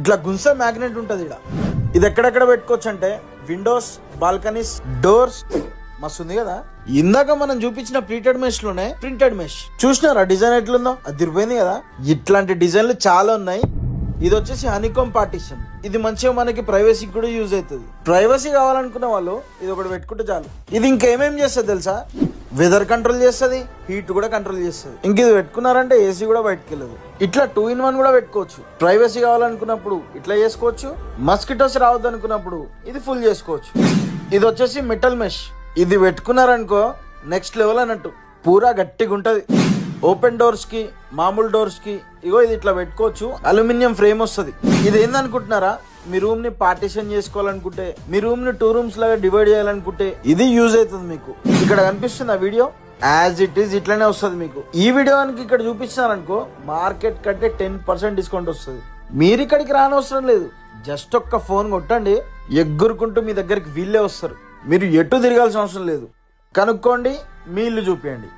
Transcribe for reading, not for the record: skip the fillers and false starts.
ఇట్లా గుంస మ్యాగ్నెట్ ఉంటది ఇక్కడ. ఇది ఎక్కడెక్కడ పెట్టుకోవచ్చు అంటే విండోస్, బాల్కనీస్, డోర్స్. మస్తు ఉంది కదా. ఇందాక మనం చూపించిన ప్రింటెడ్ మెష్ లోనే ప్రింటెడ్ మెష్ చూసినారా డిజైన్ ఎట్లుందో, అది తిరిపోయింది కదా. ఇట్లాంటి డిజైన్లు చాలా ఉన్నాయి. ఇది వచ్చేసి హనీకోమ్ పార్టిషన్. ఇది మంచిగా మనకి ప్రైవసీకి కూడా యూజ్ అవుతుంది. ప్రైవసీ కావాలనుకున్న వాళ్ళు ఇది ఒకటి పెట్టుకుంటే చాలు. ఇది ఇంకేమేం చేస్తుంది తెలుసా? వెదర్ కంట్రోల్ చేస్తుంది, హీట్ కూడా కంట్రోల్ చేస్తుంది. ఇంక ఇది పెట్టుకున్నారంటే ఏసీ కూడా బయటకు వెళ్ళదు. ఇట్లా 2-in-1 కూడా పెట్టుకోవచ్చు. ప్రైవసీ కావాలనుకున్నప్పుడు ఇట్లా చేసుకోవచ్చు, మస్కిటోస్ రావద్దు అనుకున్నప్పుడు ఇది ఫుల్ చేసుకోవచ్చు. ఇది వచ్చేసి మెటల్ మెష్. ఇది పెట్టుకున్నారనుకో నెక్స్ట్ లెవెల్ అన్నట్టు, పూరా గట్టిగా ఉంటది. ఓపెన్ డోర్స్ కి, మామూలు డోర్స్ కి ఇగో ఇది ఇట్లా పెట్టుకోవచ్చు. అల్యూమినియం ఫ్రేమ్ వస్తుంది. ఇది ఏందనుకుంటున్నారా? మీ రూమ్ ని పార్టిషన్ చేసుకోవాలనుకుంటే, మీ రూమ్ ని 2 rooms లాగా డివైడ్ చేయాలనుకుంటే ఇది యూజ్ అవుతుంది మీకు. ఇక్కడ కనిపిస్తుంది ఆ వీడియో యాజ్ ఇట్ ఈస్ ఇట్లానే వస్తుంది మీకు. ఈ వీడియోకి ఇక్కడ చూపించినారనుకో మార్కెట్ కంటే 10% డిస్కౌంట్ వస్తుంది. మీరు ఇక్కడికి రానవసరం లేదు. జస్ట్ ఒక్క ఫోన్ కొట్టండి, ఎగ్గురుకుంటూ మీ దగ్గరికి వీళ్ళే వస్తారు. మీరు ఎటు తిరగాల్సిన అవసరం లేదు. కనుక్కోండి, మీ ఇల్లు చూపించండి.